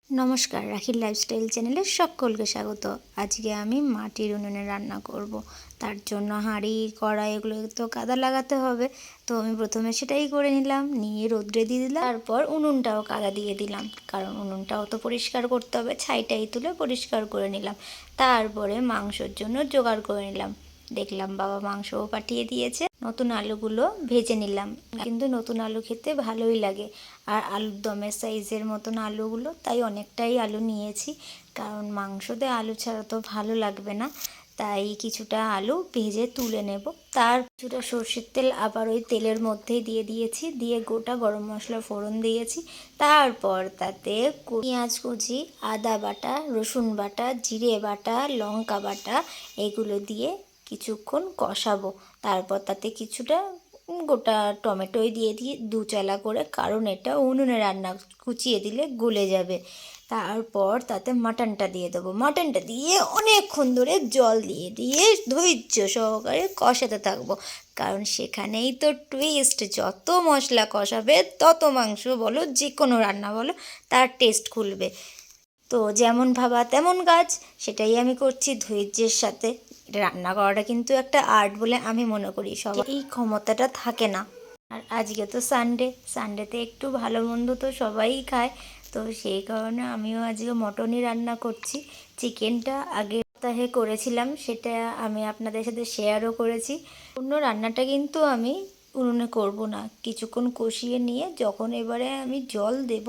নমস্কার, রাখির লাইফস্টাইল চ্যানেলে সকলকে স্বাগত। আজকে আমি মাটির উনুনে রান্না করব। তার জন্য হাঁড়ি কড়াই এগুলো তো কাদা লাগাতে হবে। তো আমি প্রথমে সেটাই করে নিলাম, নিয়ে রোদ্রে দিয়ে দিলাম। তারপর উনুনটাও কাদা দিয়ে দিলাম, কারণ উনুনটাও তো পরিষ্কার করতে হবে। ছাইটাই তুলে পরিষ্কার করে নিলাম। তারপরে মাংসর জন্য জোগাড় করে নিলাম। দেখলাম বাবা মাংসও পাঠিয়ে দিয়েছে। নতুন আলুগুলো ভেজে নিলাম, কিন্তু নতুন আলু খেতে ভালোই লাগে। আর আলুর দমের সাইজের মতন আলুগুলো, তাই অনেকটাই আলু নিয়েছি, কারণ মাংসতে আলু ছাড়া তো ভালো লাগবে না। তাই কিছুটা আলু ভেজে তুলে নেব। তার কিছুটা সর্ষের তেল আবার ওই তেলের মধ্যেই দিয়ে দিয়েছি, দিয়ে গোটা গরম মশলা ফোড়ন দিয়েছি। তারপর তাতে পেঁয়াজ কুচি, আদা বাটা, রসুন বাটা, জিরে বাটা, লঙ্কা বাটা এগুলো দিয়ে কিছুক্ষণ কষাবো। তারপর তাতে কিছুটা গোটা টমেটোই দিয়ে দিই দু চালা করে, কারণ এটা উনুনে রান্না, কুচিয়ে দিলে গলে যাবে। তারপর তাতে মাটনটা দিয়ে দেবো। মাটনটা দিয়ে অনেকক্ষণ ধরে জল দিয়ে দিয়ে ধৈর্য সহকারে কষাতে থাকবো, কারণ সেখানেই তো টুইস্ট। যত মশলা কষাবে তত মাংস বলো, যে কোনো রান্না বলো, তার টেস্ট খুলবে। তো যেমন ভাবা তেমন কাজ, সেটাই আমি করছি ধৈর্যের সাথে। রান্না করাটা কিন্তু একটা আর্ট বলে আমি মনে করি, সবার এই ক্ষমতাটা থাকে না। আর আজকে তো সানডেতে একটু ভালো মন্দ তো সবাই খায়। তো সেই কারণে আমিও আজকে মটনই রান্না করছি। চিকেনটা আগের সপ্তাহে করেছিলাম, সেটা আমি আপনাদের সাথে শেয়ারও করেছি। অন্য রান্নাটা কিন্তু আমি উনুনে করব না, কিছুক্ষণ কষিয়ে নিয়ে যখন এবারে আমি জল দেব,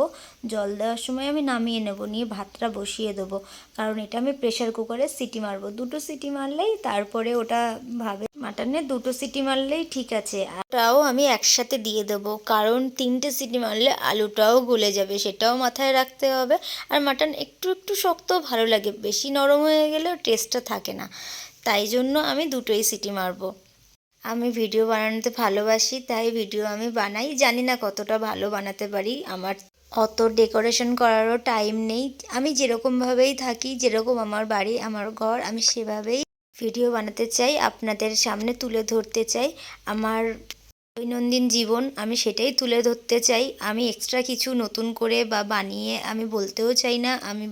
জল দেওয়ার সময় আমি নামিয়ে নেব, নিয়ে ভাতটা বসিয়ে দেবো। কারণ এটা আমি প্রেশার কুকারে সিটি মারবো, দুটো সিটি মারলেই তারপরে ওটা ভাবে মাটনে দুটো সিটি মারলেই ঠিক আছে। ওটাও আমি একসাথে দিয়ে দেবো, কারণ তিনটে সিটি মারলে আলুটাও গলে যাবে, সেটাও মাথায় রাখতে হবে। আর মাটন একটু একটু শক্ত ভালো লাগে, বেশি নরম হয়ে গেলেও টেস্টটা থাকে না। তাই জন্য আমি দুটোই সিটি মারবো। আমি ভিডিও বানাতে ভালোবাসি, তাই ভিডিও আমি বানাই। জানি না কতটা ভালো বানাতে পারি, আমার অত ডেকোরেশন করারও টাইম নেই। আমি যেরকমভাবেই থাকি, যেরকম আমার বাড়ি আমার ঘর, আমি সেভাবেই ভিডিও বানাতে চাই, আপনাদের সামনে তুলে ধরতে চাই। আমার দৈনন্দিন জীবন আমি সেটাই তুলে ধরতে চাই। আমি এক্সট্রা কিছু নতুন করে বা বানিয়ে আমি বলতেও চাই না, আমি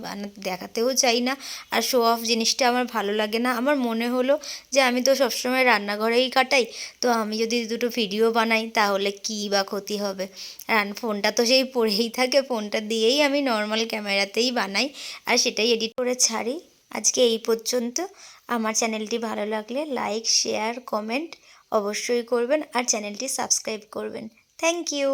দেখাতেও চাই না। আর শো অফ জিনিসটা আমার ভালো লাগে না। আমার মনে হলো যে আমি তো সবসময় রান্নাঘরেই কাটাই, তো আমি যদি দুটো ভিডিও বানাই তাহলে কী বা ক্ষতি হবে। আর ফোনটা তো সেই পড়েই থাকে, ফোনটা দিয়েই আমি নর্মাল ক্যামেরাতেই বানাই, আর সেটাই এডিট করে ছাড়ি। আজকে এই পর্যন্ত। আমার চ্যানেলটি ভালো লাগলে লাইক, শেয়ার, কমেন্ট অবশ্যই করবেন, আর চ্যানেলটি সাবস্ক্রাইব করবেন। Thank you.